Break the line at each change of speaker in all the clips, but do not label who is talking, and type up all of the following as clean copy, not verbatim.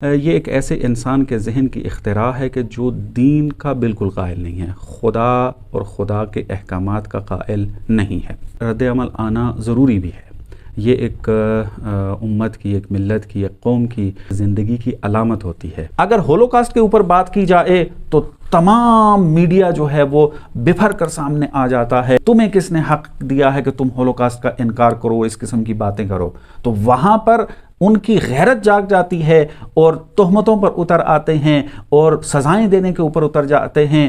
یہ ایک ایسے انسان کے ذہن کی اختراع ہے کہ جو دین کا بالکل قائل نہیں ہے، خدا اور خدا کے احکامات کا قائل نہیں ہے۔ رد عمل آنا ضروری بھی ہے۔ یہ ایک امت کی، ایک ملت کی، ایک قوم کی زندگی کی علامت ہوتی ہے۔ اگر ہولوکاسٹ کے اوپر بات کی جائے تو تمام میڈیا جو ہے وہ بفر کر سامنے آ جاتا ہے، تمہیں کس نے حق دیا ہے کہ تم ہولوکاسٹ کا انکار کرو، اس قسم کی باتیں کرو۔ تو وہاں پر ان کی غیرت جاگ جاتی ہے اور تہمتوں پر اتر آتے ہیں اور سزائیں دینے کے اوپر اتر جاتے ہیں۔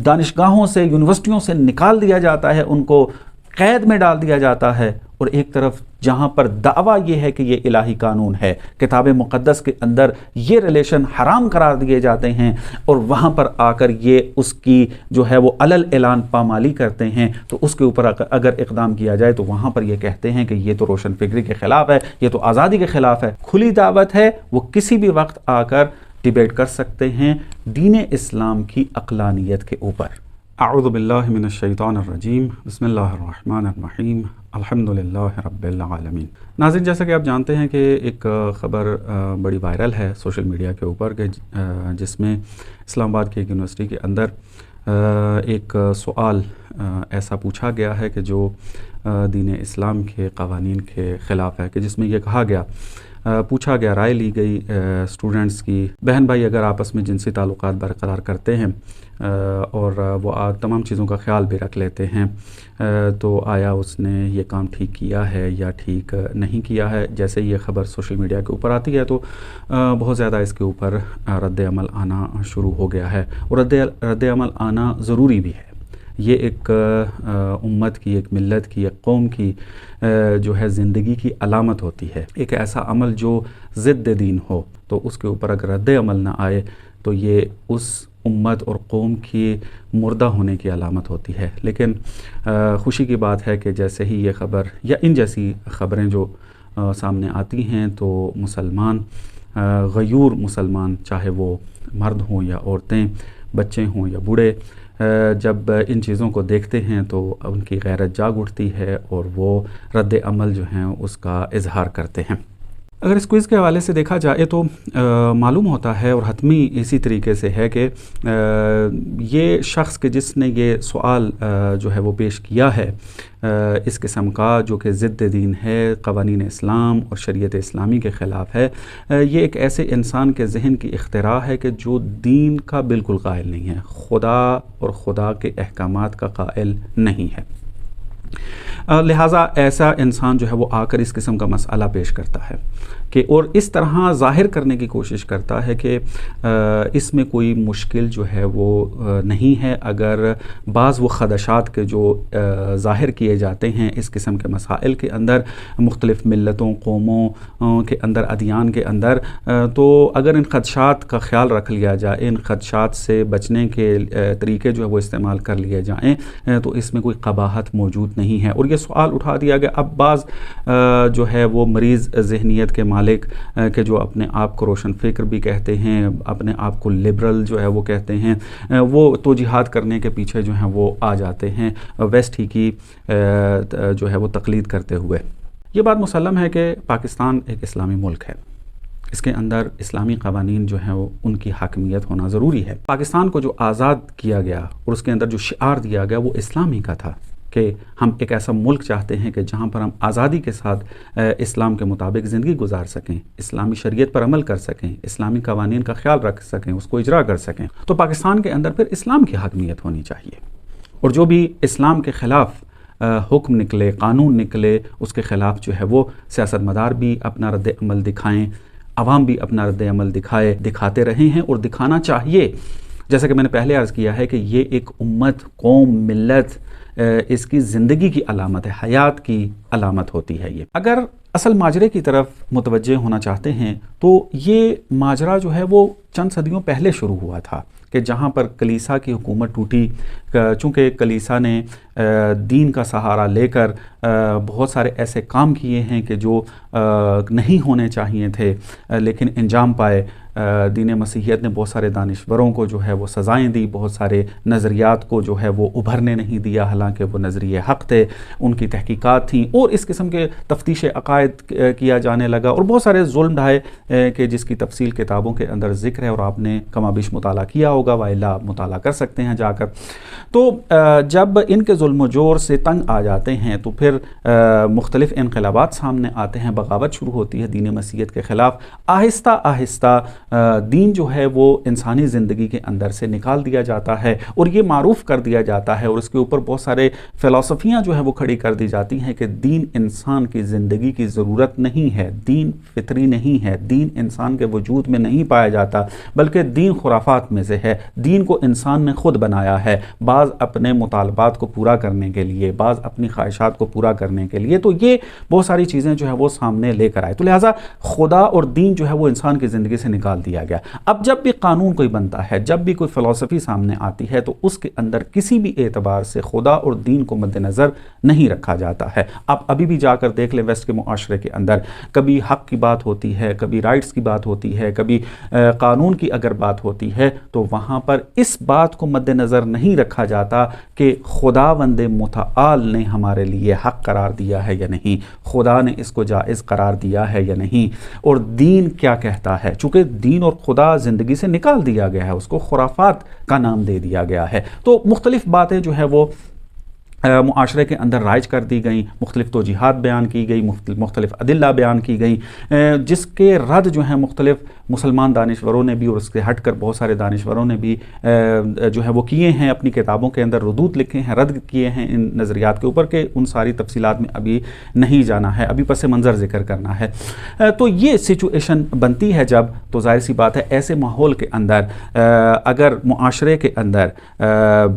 دانشگاہوں سے، یونیورسٹیوں سے نکال دیا جاتا ہے، ان کو قید میں ڈال دیا جاتا ہے۔ اور ایک طرف جہاں پر دعویٰ یہ ہے کہ یہ الہی قانون ہے، کتاب مقدس کے اندر یہ ریلیشن حرام قرار دیے جاتے ہیں، اور وہاں پر آ کر یہ اس کی جو ہے وہ علل اعلان پامالی کرتے ہیں، تو اس کے اوپر اگر اقدام کیا جائے تو وہاں پر یہ کہتے ہیں کہ یہ تو روشن فکری کے خلاف ہے، یہ تو آزادی کے خلاف ہے۔ کھلی دعوت ہے، وہ کسی بھی وقت آ کر ڈیبیٹ کر سکتے ہیں دین اسلام کی عقلانیت کے اوپر۔ اعوذ باللہ من الشیطان الرجیم، بسم اللہ الرحمن الرحیم، الحمدللہ رب العالمین۔ ناظرین، جیسا کہ آپ جانتے ہیں کہ ایک خبر بڑی وائرل ہے سوشل میڈیا کے اوپر کہ جس میں اسلام آباد کی ایک یونیورسٹی کے اندر ایک سوال ایسا پوچھا گیا ہے کہ جو دین اسلام کے قوانین کے خلاف ہے، کہ جس میں یہ کہا گیا، پوچھا گیا، رائے لی گئی اسٹوڈنٹس کی، بہن بھائی اگر آپس میں جنسی تعلقات برقرار کرتے ہیں اور وہ تمام چیزوں کا خیال بھی رکھ لیتے ہیں، تو آیا اس نے یہ کام ٹھیک کیا ہے یا ٹھیک نہیں کیا ہے۔ جیسے یہ خبر سوشل میڈیا کے اوپر آتی ہے تو بہت زیادہ اس کے اوپر رد عمل آنا شروع ہو گیا ہے، اور رد عمل آنا ضروری بھی ہے۔ یہ ایک امت کی، ایک ملت کی، ایک قوم کی جو ہے زندگی کی علامت ہوتی ہے۔ ایک ایسا عمل جو ضد دین ہو تو اس کے اوپر اگر رد عمل نہ آئے تو یہ اس امت اور قوم کی مردہ ہونے کی علامت ہوتی ہے۔ لیکن خوشی کی بات ہے کہ جیسے ہی یہ خبر یا ان جیسی خبریں جو سامنے آتی ہیں تو مسلمان، غیور مسلمان، چاہے وہ مرد ہوں یا عورتیں، بچے ہوں یا بوڑھے، جب ان چیزوں کو دیکھتے ہیں تو ان کی غیرت جاگ اٹھتی ہے اور وہ رد عمل جو ہیں اس کا اظہار کرتے ہیں۔ اگر اس کوئز کے حوالے سے دیکھا جائے تو معلوم ہوتا ہے، اور حتمی اسی طریقے سے ہے، کہ یہ شخص کہ جس نے یہ سوال جو ہے وہ پیش کیا ہے اس قسم کا، جو کہ ضد دین ہے، قوانین اسلام اور شریعت اسلامی کے خلاف ہے، یہ ایک ایسے انسان کے ذہن کی اختراع ہے کہ جو دین کا بالکل قائل نہیں ہے، خدا اور خدا کے احکامات کا قائل نہیں ہے۔ لہٰذا ایسا انسان جو ہے وہ آ کر اس قسم کا مسئلہ پیش کرتا ہے کہ، اور اس طرح ظاہر کرنے کی کوشش کرتا ہے کہ اس میں کوئی مشکل جو ہے وہ نہیں ہے، اگر بعض وہ خدشات کے جو ظاہر کیے جاتے ہیں اس قسم کے مسائل کے اندر، مختلف ملتوں، قوموں کے اندر، ادیان کے اندر، تو اگر ان خدشات کا خیال رکھ لیا جائے، ان خدشات سے بچنے کے طریقے جو ہے وہ استعمال کر لیے جائیں، تو اس میں کوئی قباحت موجود نہیں ہے۔ اور یہ سوال اٹھا دیا گیا۔ اب بعض جو ہے وہ مریض ذہنیت کے مالک کہ جو اپنے آپ کو روشن فکر بھی کہتے ہیں، اپنے آپ کو لبرل جو ہے وہ کہتے ہیں، وہ توجیہات کرنے کے پیچھے جو ہیں وہ آ جاتے ہیں، ویسٹ ہی کی جو ہے وہ تقلید کرتے ہوئے۔ یہ بات مسلم ہے کہ پاکستان ایک اسلامی ملک ہے، اس کے اندر اسلامی قوانین جو ہیں وہ ان کی حاکمیت ہونا ضروری ہے۔ پاکستان کو جو آزاد کیا گیا اور اس کے اندر جو شعار دیا گیا وہ اسلامی کا تھا کہ ہم ایک ایسا ملک چاہتے ہیں کہ جہاں پر ہم آزادی کے ساتھ اسلام کے مطابق زندگی گزار سکیں، اسلامی شریعت پر عمل کر سکیں، اسلامی قوانین کا خیال رکھ سکیں، اس کو اجرا کر سکیں۔ تو پاکستان کے اندر پھر اسلام کی حاکمیت ہونی چاہیے، اور جو بھی اسلام کے خلاف حکم نکلے، قانون نکلے، اس کے خلاف جو ہے وہ سیاست مدار بھی اپنا رد عمل دکھائیں، عوام بھی اپنا رد عمل دکھاتے رہے ہیں اور دکھانا چاہیے۔ جیسا کہ میں نے پہلے عرض کیا ہے کہ یہ ایک امت، قوم، ملت، اس کی زندگی کی علامت ہے، حیات کی علامت ہوتی ہے۔ یہ اگر اصل ماجرے کی طرف متوجہ ہونا چاہتے ہیں تو یہ ماجرا جو ہے وہ چند صدیوں پہلے شروع ہوا تھا، کہ جہاں پر کلیسا کی حکومت ٹوٹی، چونکہ کلیسا نے دین کا سہارا لے کر بہت سارے ایسے کام کیے ہیں کہ جو نہیں ہونے چاہیے تھے لیکن انجام پائے۔ دین مسیحیت نے بہت سارے دانشوروں کو جو ہے وہ سزائیں دی، بہت سارے نظریات کو جو ہے وہ ابھرنے نہیں دیا، حالانکہ وہ نظریے حق تھے، ان کی تحقیقات تھیں، اور اس قسم کے تفتیش عقائد کیا جانے لگا، اور بہت سارے ظلم ڈھائے کہ جس کی تفصیل کتابوں کے اندر ذکر ہے اور آپ نے کم و بیش مطالعہ کیا ہوگا، والا آپ مطالعہ کر سکتے ہیں جا کر۔ تو جب ان کے ظلم و جور سے تنگ آ جاتے ہیں تو پھر مختلف انقلابات سامنے آتے ہیں، بغاوت شروع ہوتی ہے دین مسیحیت کے خلاف۔ آہستہ آہستہ دین جو ہے وہ انسانی زندگی کے اندر سے نکال دیا جاتا ہے اور یہ معروف کر دیا جاتا ہے، اور اس کے اوپر بہت سارے فلسفیاں جو ہیں وہ کھڑی کر دی جاتی ہیں کہ دین انسان کی زندگی کی ضرورت نہیں ہے، دین فطری نہیں ہے، دین انسان کے وجود میں نہیں پایا جاتا، بلکہ دین خرافات میں سے ہے، دین کو انسان نے خود بنایا ہے، بعض اپنے مطالبات کو پورا کرنے کے لیے، بعض اپنی خواہشات کو پورا کرنے کے لیے۔ تو یہ بہت ساری چیزیں جو ہے وہ سامنے لے کر آئے، تو لہٰذا خدا اور دین جو ہے وہ انسان کی زندگی سے نکال دیا گیا۔ اب جب بھی قانون کوئی بنتا ہے، جب بھی کوئی فلسفی سامنے آتی ہے، تو اس کے اندر کسی بھی اعتبار سے خدا اور دین کو مد نظر نہیں رکھا جاتا ہے۔ آپ ابھی بھی جا کر دیکھ لیں ویسٹ کے معاشرے کے اندر، کبھی حق کی بات ہوتی ہے، کبھی رائٹس کی بات ہوتی ہے، کبھی قانون کی اگر بات ہوتی ہے، تو وہاں پر اس بات کو مد نظر نہیں رکھا جاتا کہ خداوند متعال نے ہمارے لیے حق قرار دیا ہے یا نہیں، خدا نے اس کو جائز قرار دیا ہے یا نہیں، اور دین کیا کہتا ہے۔ چونکہ دین اور خدا زندگی سے نکال دیا گیا ہے، اس کو خرافات کا نام دے دیا گیا ہے، تو مختلف باتیں جو ہے وہ معاشرے کے اندر رائج کر دی گئیں، مختلف توجیہات بیان کی گئی، مختلف ادلہ بیان کی گئیں، جس کے رد جو ہیں مختلف مسلمان دانشوروں نے بھی اور اس کے ہٹ کر بہت سارے دانشوروں نے بھی جو ہے وہ کیے ہیں، اپنی کتابوں کے اندر ردود لکھے ہیں، رد کیے ہیں ان نظریات کے اوپر، کہ ان ساری تفصیلات میں ابھی نہیں جانا ہے، ابھی پس منظر ذکر کرنا ہے۔ تو یہ سچویشن بنتی ہے جب، تو ظاہر سی بات ہے ایسے ماحول کے اندر اگر معاشرے کے اندر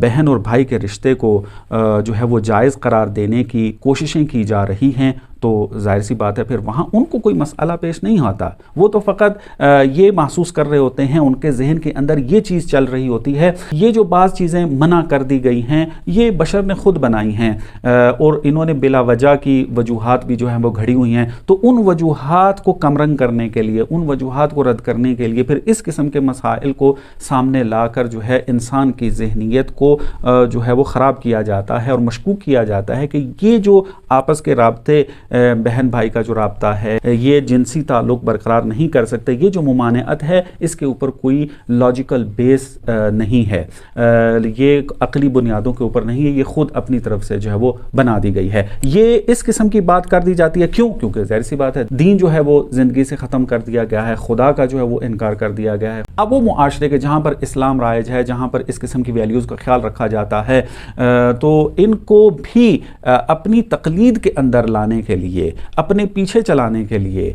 بہن اور بھائی کے رشتے کو جو ہے وہ جائز قرار دینے کی کوششیں کی جا رہی ہیں، تو ظاہر سی بات ہے پھر وہاں ان کو کوئی مسئلہ پیش نہیں آتا، وہ تو فقط یہ محسوس کر رہے ہوتے ہیں، ان کے ذہن کے اندر یہ چیز چل رہی ہوتی ہے، یہ جو بعض چیزیں منع کر دی گئی ہیں یہ بشر نے خود بنائی ہیں، اور انہوں نے بلا وجہ کی وجوہات بھی جو ہیں وہ گھڑی ہوئی ہیں، تو ان وجوہات کو کمرنگ کرنے کے لیے، ان وجوہات کو رد کرنے کے لیے پھر اس قسم کے مسائل کو سامنے لا کر جو ہے انسان کی ذہنیت کو جو ہے وہ خراب کیا جاتا ہے اور مشکوک کیا جاتا ہے کہ یہ جو آپس کے رابطے بہن بھائی کا جو رابطہ ہے، یہ جنسی تعلق برقرار نہیں کر سکتے، یہ جو ممانعت ہے اس کے اوپر کوئی لاجیکل بیس نہیں ہے، یہ عقلی بنیادوں کے اوپر نہیں ہے، یہ خود اپنی طرف سے جو ہے وہ بنا دی گئی ہے۔ یہ اس قسم کی بات کر دی جاتی ہے، کیوں؟ کیونکہ ظاہر سی بات ہے دین جو ہے وہ زندگی سے ختم کر دیا گیا ہے، خدا کا جو ہے وہ انکار کر دیا گیا ہے۔ اب وہ معاشرے کے جہاں پر اسلام رائج ہے، جہاں پر اس قسم کی ویلیوز کا خیال رکھا جاتا ہے، تو ان کو بھی اپنی تقلید کے اندر لانے کے لیے، اپنے پیچھے چلانے کے لیے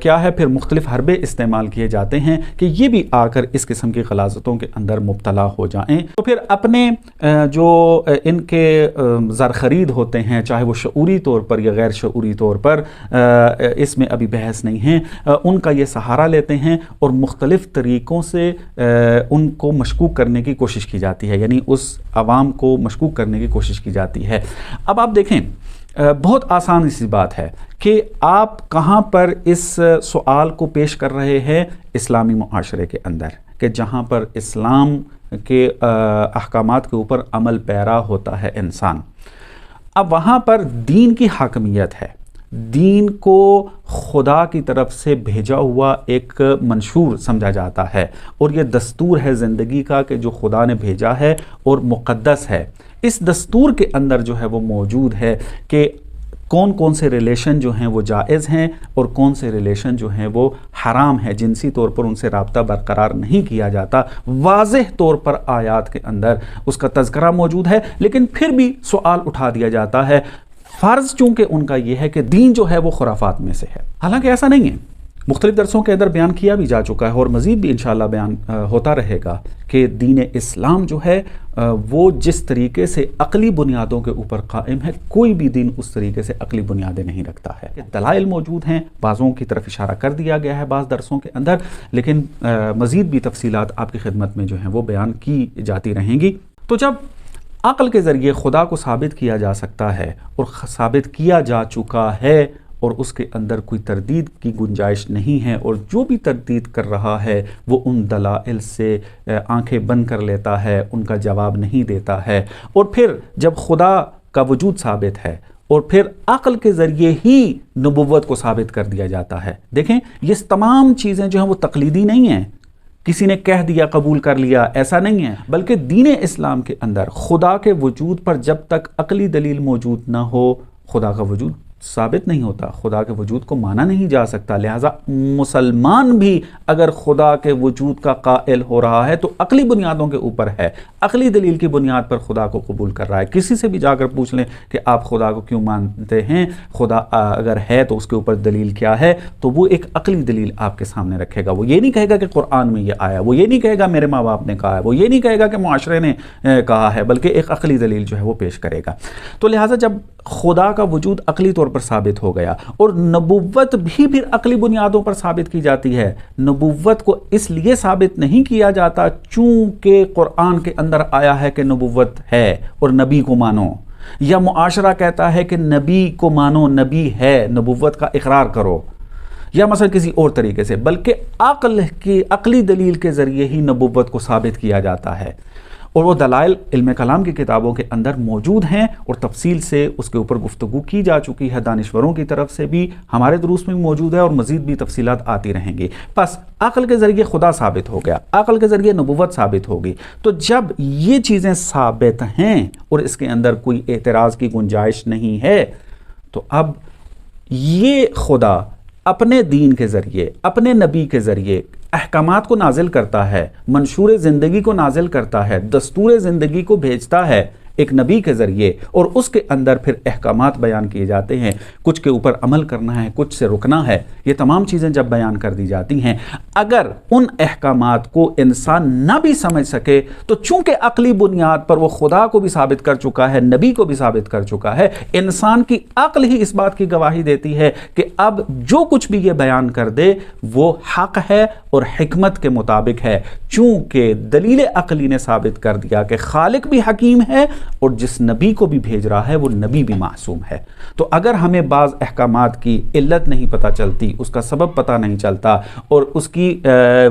کیا ہے پھر مختلف حربے استعمال کیے جاتے ہیں کہ یہ بھی آ کر اس قسم کی غلاظتوں کے اندر مبتلا ہو جائیں، تو پھر اپنے جو ان کے زرخرید ہوتے ہیں، چاہے وہ شعوری طور پر یا غیر شعوری طور پر، اس میں ابھی بحث نہیں ہے، ان کا یہ سہارا لیتے ہیں اور مختلف طریقوں سے ان کو مشکوک کرنے کی کوشش کی جاتی ہے، یعنی اس عوام کو مشکوک کرنے کی کوشش کی جاتی ہے۔ اب آپ دیکھیں بہت آسان سی بات ہے کہ آپ کہاں پر اس سوال کو پیش کر رہے ہیں، اسلامی معاشرے کے اندر، کہ جہاں پر اسلام کے احکامات کے اوپر عمل پیرا ہوتا ہے انسان۔ اب وہاں پر دین کی حاکمیت ہے، دین کو خدا کی طرف سے بھیجا ہوا ایک منشور سمجھا جاتا ہے، اور یہ دستور ہے زندگی کا کہ جو خدا نے بھیجا ہے اور مقدس ہے۔ اس دستور کے اندر جو ہے وہ موجود ہے کہ کون کون سے ریلیشن جو ہیں وہ جائز ہیں اور کون سے ریلیشن جو ہیں وہ حرام ہیں، جنسی طور پر ان سے رابطہ برقرار نہیں کیا جاتا، واضح طور پر آیات کے اندر اس کا تذکرہ موجود ہے، لیکن پھر بھی سوال اٹھا دیا جاتا ہے، فرض چونکہ ان کا یہ ہے کہ دین جو ہے وہ خرافات میں سے ہے، حالانکہ ایسا نہیں ہے۔ مختلف درسوں کے اندر بیان کیا بھی جا چکا ہے اور مزید بھی انشاءاللہ بیان ہوتا رہے گا کہ دین اسلام جو ہے وہ جس طریقے سے عقلی بنیادوں کے اوپر قائم ہے، کوئی بھی دین اس طریقے سے عقلی بنیادیں نہیں رکھتا ہے۔ دلائل موجود ہیں، بعضوں کی طرف اشارہ کر دیا گیا ہے بعض درسوں کے اندر، لیکن مزید بھی تفصیلات آپ کی خدمت میں جو ہیں وہ بیان کی جاتی رہیں گی۔ تو جب عقل کے ذریعے خدا کو ثابت کیا جا سکتا ہے اور ثابت کیا جا چکا ہے اور اس کے اندر کوئی تردید کی گنجائش نہیں ہے، اور جو بھی تردید کر رہا ہے وہ ان دلائل سے آنکھیں بند کر لیتا ہے، ان کا جواب نہیں دیتا ہے، اور پھر جب خدا کا وجود ثابت ہے اور پھر عقل کے ذریعے ہی نبوت کو ثابت کر دیا جاتا ہے۔ دیکھیں یہ تمام چیزیں جو ہیں وہ تقلیدی نہیں ہیں، کسی نے کہہ دیا قبول کر لیا، ایسا نہیں ہے، بلکہ دین اسلام کے اندر خدا کے وجود پر جب تک عقلی دلیل موجود نہ ہو خدا کا وجود ثابت نہیں ہوتا، خدا کے وجود کو مانا نہیں جا سکتا۔ لہٰذا مسلمان بھی اگر خدا کے وجود کا قائل ہو رہا ہے تو عقلی بنیادوں کے اوپر ہے، عقلی دلیل کی بنیاد پر خدا کو قبول کر رہا ہے۔ کسی سے بھی جا کر پوچھ لیں کہ آپ خدا کو کیوں مانتے ہیں، خدا اگر ہے تو اس کے اوپر دلیل کیا ہے، تو وہ ایک عقلی دلیل آپ کے سامنے رکھے گا۔ وہ یہ نہیں کہے گا کہ قرآن میں یہ آیا، وہ یہ نہیں کہے گا میرے ماں باپ نے کہا ہے، وہ یہ نہیں کہے گا کہ معاشرے نے کہا ہے، بلکہ ایک عقلی دلیل جو ہے وہ پیش کرے گا۔ تو لہٰذا جب خدا کا وجود عقلی طور پر ثابت ہو گیا اور نبوت بھی پھر عقلی بنیادوں پر ثابت کی جاتی ہے، نبوت کو اس لیے ثابت نہیں کیا جاتا چونکہ قرآن کے اندر آیا ہے کہ نبوت ہے اور نبی کو مانو، یا معاشرہ کہتا ہے کہ نبی کو مانو، نبی ہے، نبوت کا اقرار کرو، یا مثلا کسی اور طریقے سے، بلکہ عقلی دلیل کے ذریعے ہی نبوت کو ثابت کیا جاتا ہے۔ اور وہ دلائل علم کلام کی کتابوں کے اندر موجود ہیں اور تفصیل سے اس کے اوپر گفتگو کی جا چکی ہے، دانشوروں کی طرف سے بھی، ہمارے دروس میں بھی موجود ہے اور مزید بھی تفصیلات آتی رہیں گی۔ پس عقل کے ذریعے خدا ثابت ہو گیا، عقل کے ذریعے نبوت ثابت ہوگی، تو جب یہ چیزیں ثابت ہیں اور اس کے اندر کوئی اعتراض کی گنجائش نہیں ہے، تو اب یہ خدا اپنے دین کے ذریعے، اپنے نبی کے ذریعے احکامات کو نازل کرتا ہے، منشور زندگی کو نازل کرتا ہے، دستور زندگی کو بھیجتا ہے ایک نبی کے ذریعے، اور اس کے اندر پھر احکامات بیان کیے جاتے ہیں، کچھ کے اوپر عمل کرنا ہے، کچھ سے رکنا ہے۔ یہ تمام چیزیں جب بیان کر دی جاتی ہیں، اگر ان احکامات کو انسان نہ بھی سمجھ سکے تو چونکہ عقلی بنیاد پر وہ خدا کو بھی ثابت کر چکا ہے، نبی کو بھی ثابت کر چکا ہے، انسان کی عقل ہی اس بات کی گواہی دیتی ہے کہ اب جو کچھ بھی یہ بیان کر دے وہ حق ہے اور حکمت کے مطابق ہے، چونکہ دلیل عقلی نے ثابت کر دیا کہ خالق بھی حکیم ہے اور جس نبی کو بھی بھیج رہا ہے وہ نبی بھی معصوم ہے۔ تو اگر ہمیں بعض احکامات کی علت نہیں پتہ چلتی، اس کا سبب پتہ نہیں چلتا اور اس کی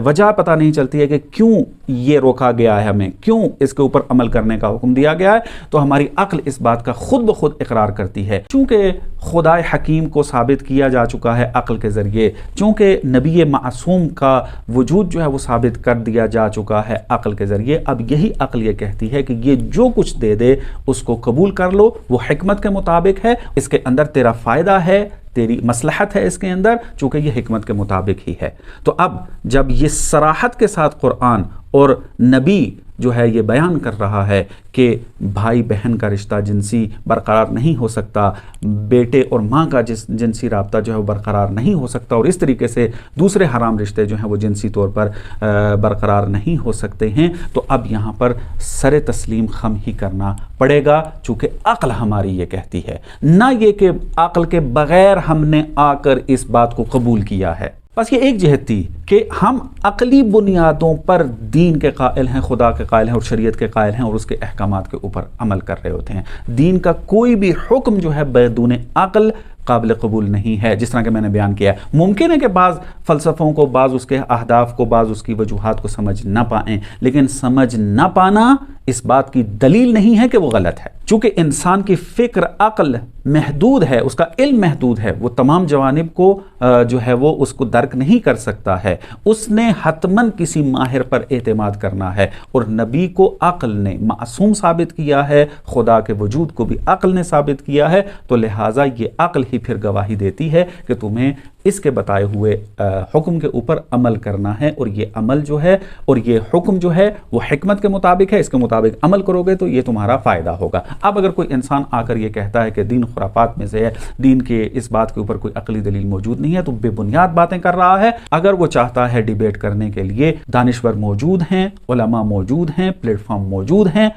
وجہ پتہ نہیں چلتی ہے کہ کیوں یہ روکا گیا ہے، ہمیں کیوں اس کے اوپر عمل کرنے کا حکم دیا گیا ہے، تو ہماری عقل اس بات کا خود بخود اقرار کرتی ہے۔ چونکہ خدا حکیم کو ثابت کیا جا چکا ہے عقل کے ذریعے، چونکہ نبی معصوم کا وجود جو ہے وہ ثابت کر دیا جا چکا ہے عقل کے ذریعے، اب یہی عقل یہ کہتی ہے کہ یہ جو کچھ دے دے اس کو قبول کر لو، وہ حکمت کے مطابق ہے، اس کے اندر تیرا فائدہ ہے، تیری مصلحت ہے اس کے اندر، چونکہ یہ حکمت کے مطابق ہی ہے۔ تو اب جب یہ صراحت کے ساتھ قرآن اور نبی جو ہے یہ بیان کر رہا ہے کہ بھائی بہن کا رشتہ جنسی برقرار نہیں ہو سکتا، بیٹے اور ماں کا جنسی رابطہ جو ہے وہ برقرار نہیں ہو سکتا، اور اس طریقے سے دوسرے حرام رشتے جو ہیں وہ جنسی طور پر برقرار نہیں ہو سکتے ہیں، تو اب یہاں پر سر تسلیم خم ہی کرنا پڑے گا، چونکہ عقل ہماری یہ کہتی ہے، نہ یہ کہ عقل کے بغیر ہم نے آ کر اس بات کو قبول کیا ہے۔ بس یہ ایک جہت تھی کہ ہم عقلی بنیادوں پر دین کے قائل ہیں، خدا کے قائل ہیں اور شریعت کے قائل ہیں اور اس کے احکامات کے اوپر عمل کر رہے ہوتے ہیں۔ دین کا کوئی بھی حکم جو ہے بدون عقل قابل قبول نہیں ہے، جس طرح کہ میں نے بیان کیا ہے۔ ممکن ہے کہ بعض فلسفوں کو، بعض اس کے اہداف کو، بعض اس کی وجوہات کو سمجھ نہ پائیں، لیکن سمجھ نہ پانا اس بات کی دلیل نہیں ہے کہ وہ غلط ہے، چونکہ انسان کی فکر، عقل محدود ہے، اس کا علم محدود ہے، وہ تمام جوانب کو جو ہے وہ اس کو درک نہیں کر سکتا ہے، اس نے حتماً کسی ماہر پر اعتماد کرنا ہے، اور نبی کو عقل نے معصوم ثابت کیا ہے، خدا کے وجود کو بھی عقل نے ثابت کیا ہے، تو لہٰذا یہ عقل ہی پھر گواہی دیتی ہے کہ تمہیں اس کے بتائے ہوئے حکم کے اوپر عمل کرنا ہے، اور یہ عمل جو ہے اور یہ حکم جو ہے وہ حکمت کے مطابق ہے، اس کے مطابق عمل کرو گے تو یہ تمہارا فائدہ ہوگا۔ اب اگر کوئی انسان آ کر یہ کہتا ہے کہ دین خرافات میں سے ہے، دین کے اس بات کے اوپر کوئی عقلی دلیل موجود نہیں ہے، تو بے بنیاد باتیں کر رہا ہے۔ اگر وہ چاہتا ہے ڈیبیٹ کرنے کے لیے، دانشور موجود ہیں، علماء موجود ہیں، پلیٹ فارم موجود ہیں،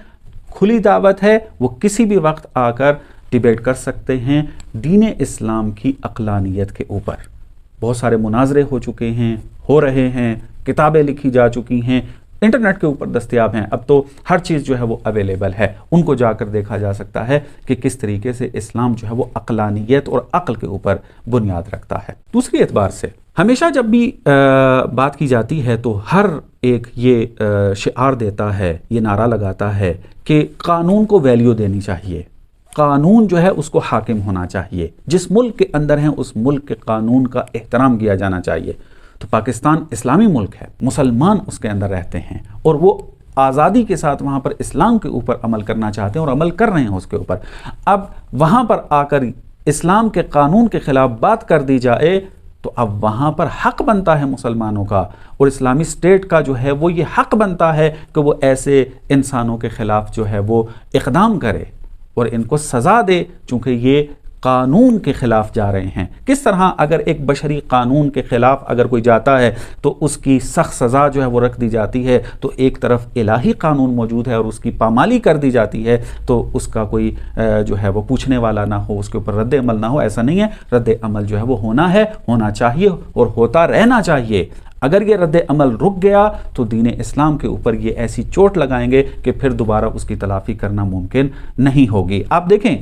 کھلی دعوت ہے، وہ کسی بھی وقت آ کر ڈیبیٹ کر سکتے ہیں دین اسلام کی عقلانیت کے اوپر۔ بہت سارے مناظرے ہو چکے ہیں، ہو رہے ہیں، کتابیں لکھی جا چکی ہیں، انٹرنیٹ کے اوپر دستیاب ہیں، اب تو ہر چیز جو ہے وہ اویلیبل ہے، ان کو جا کر دیکھا جا سکتا ہے کہ کس طریقے سے اسلام جو ہے وہ عقلانیت اور عقل کے اوپر بنیاد رکھتا ہے۔ دوسری اعتبار سے ہمیشہ جب بھی بات کی جاتی ہے تو ہر ایک یہ شعار دیتا ہے، یہ نعرہ لگاتا ہے کہ قانون کو ویلیو دینی چاہیے، قانون جو ہے اس کو حاکم ہونا چاہیے، جس ملک کے اندر ہیں اس ملک کے قانون کا احترام کیا جانا چاہیے۔ تو پاکستان اسلامی ملک ہے، مسلمان اس کے اندر رہتے ہیں اور وہ آزادی کے ساتھ وہاں پر اسلام کے اوپر عمل کرنا چاہتے ہیں اور عمل کر رہے ہیں اس کے اوپر۔ اب وہاں پر آ کر اسلام کے قانون کے خلاف بات کر دی جائے تو اب وہاں پر حق بنتا ہے مسلمانوں کا اور اسلامی اسٹیٹ کا جو ہے وہ یہ حق بنتا ہے کہ وہ ایسے انسانوں کے خلاف جو ہے وہ اقدام کرے اور ان کو سزا دے، چونکہ یہ قانون کے خلاف جا رہے ہیں۔ کس طرح اگر ایک بشری قانون کے خلاف اگر کوئی جاتا ہے تو اس کی سخت سزا جو ہے وہ رکھ دی جاتی ہے، تو ایک طرف الہی قانون موجود ہے اور اس کی پامالی کر دی جاتی ہے تو اس کا کوئی جو ہے وہ پوچھنے والا نہ ہو، اس کے اوپر رد عمل نہ ہو۔ ایسا نہیں ہے، رد عمل جو ہے وہ ہونا ہے، ہونا چاہیے اور ہوتا رہنا چاہیے۔ اگر یہ رد عمل رک گیا تو دین اسلام کے اوپر یہ ایسی چوٹ لگائیں گے کہ پھر دوبارہ اس کی تلافی کرنا ممکن نہیں ہوگی۔ آپ دیکھیں،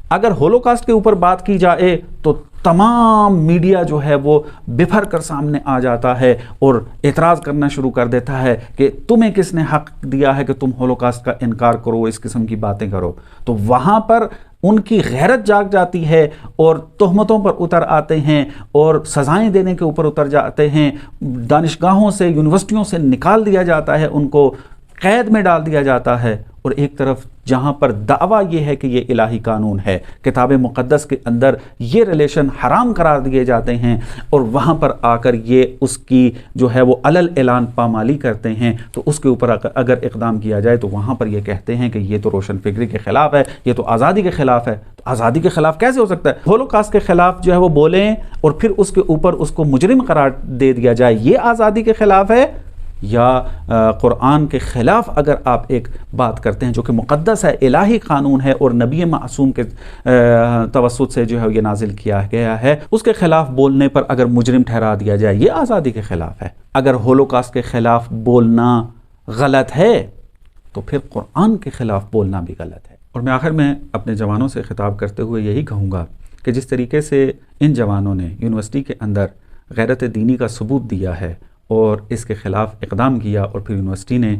اگر ہولوکاسٹ کے اوپر بات کی جائے تو تمام میڈیا جو ہے وہ بفر کر سامنے آ جاتا ہے اور اعتراض کرنا شروع کر دیتا ہے کہ تمہیں کس نے حق دیا ہے کہ تم ہولوکاسٹ کا انکار کرو، اس قسم کی باتیں کرو۔ تو وہاں پر ان کی غیرت جاگ جاتی ہے اور تہمتوں پر اتر آتے ہیں اور سزائیں دینے کے اوپر اتر جاتے ہیں، دانشگاہوں سے، یونیورسٹیوں سے نکال دیا جاتا ہے، ان کو قید میں ڈال دیا جاتا ہے۔ اور ایک طرف جہاں پر دعویٰ یہ ہے کہ یہ الہی قانون ہے، کتاب مقدس کے اندر یہ ریلیشن حرام قرار دیے جاتے ہیں، اور وہاں پر آ کر یہ اس کی جو ہے وہ علل اعلان پامالی کرتے ہیں، تو اس کے اوپر اگر اقدام کیا جائے تو وہاں پر یہ کہتے ہیں کہ یہ تو روشن فکری کے خلاف ہے، یہ تو آزادی کے خلاف ہے۔ تو آزادی کے خلاف کیسے ہو سکتا ہے؟ ہولوکاسٹ کے خلاف جو ہے وہ بولیں اور پھر اس کے اوپر اس کو مجرم قرار دے دیا جائے، یہ آزادی کے خلاف ہے؟ یا قرآن کے خلاف اگر آپ ایک بات کرتے ہیں جو کہ مقدس ہے، الہی قانون ہے اور نبی معصوم کے توسط سے جو ہے یہ نازل کیا گیا ہے، اس کے خلاف بولنے پر اگر مجرم ٹھہرا دیا جائے، یہ آزادی کے خلاف ہے۔ اگر ہولوکاسٹ کے خلاف بولنا غلط ہے تو پھر قرآن کے خلاف بولنا بھی غلط ہے۔ اور میں آخر میں اپنے جوانوں سے خطاب کرتے ہوئے یہی کہوں گا کہ جس طریقے سے ان جوانوں نے یونیورسٹی کے اندر غیرت دینی کا ثبوت دیا ہے اور اس کے خلاف اقدام کیا اور پھر یونیورسٹی نے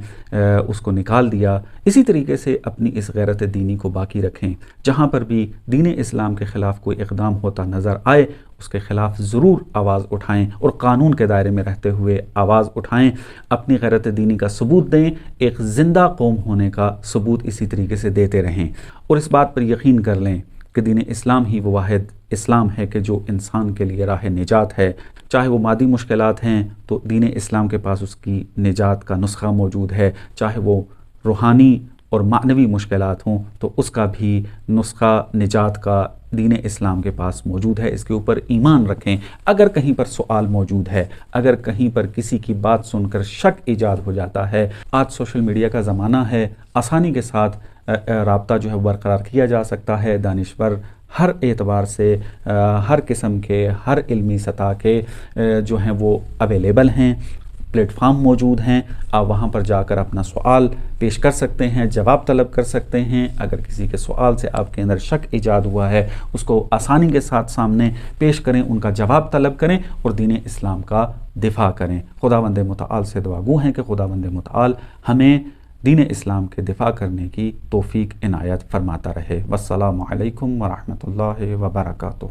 اس کو نکال دیا، اسی طریقے سے اپنی اس غیرت دینی کو باقی رکھیں۔ جہاں پر بھی دین اسلام کے خلاف کوئی اقدام ہوتا نظر آئے اس کے خلاف ضرور آواز اٹھائیں اور قانون کے دائرے میں رہتے ہوئے آواز اٹھائیں، اپنی غیرت دینی کا ثبوت دیں، ایک زندہ قوم ہونے کا ثبوت اسی طریقے سے دیتے رہیں، اور اس بات پر یقین کر لیں کہ دین اسلام ہی وہ واحد اسلام ہے کہ جو انسان کے لیے راہ نجات ہے۔ چاہے وہ مادی مشکلات ہیں تو دین اسلام کے پاس اس کی نجات کا نسخہ موجود ہے، چاہے وہ روحانی اور معنوی مشکلات ہوں تو اس کا بھی نسخہ نجات کا دین اسلام کے پاس موجود ہے۔ اس کے اوپر ایمان رکھیں۔ اگر کہیں پر سوال موجود ہے، اگر کہیں پر کسی کی بات سن کر شک ایجاد ہو جاتا ہے، آج سوشل میڈیا کا زمانہ ہے، آسانی کے ساتھ رابطہ جو ہے برقرار کیا جا سکتا ہے۔ دانشور ہر اعتبار سے، ہر قسم کے، ہر علمی سطح کے جو ہیں وہ اویلیبل ہیں، پلیٹ فارم موجود ہیں، آپ وہاں پر جا کر اپنا سوال پیش کر سکتے ہیں، جواب طلب کر سکتے ہیں۔ اگر کسی کے سوال سے آپ کے اندر شک ایجاد ہوا ہے اس کو آسانی کے ساتھ سامنے پیش کریں، ان کا جواب طلب کریں اور دین اسلام کا دفاع کریں۔ خداوند متعال سے دعا گو ہیں کہ خداوند متعال ہمیں دین اسلام کے دفاع کرنے کی توفیق عنایت فرماتا رہے۔ والسلام علیکم ورحمۃ اللہ وبرکاتہ۔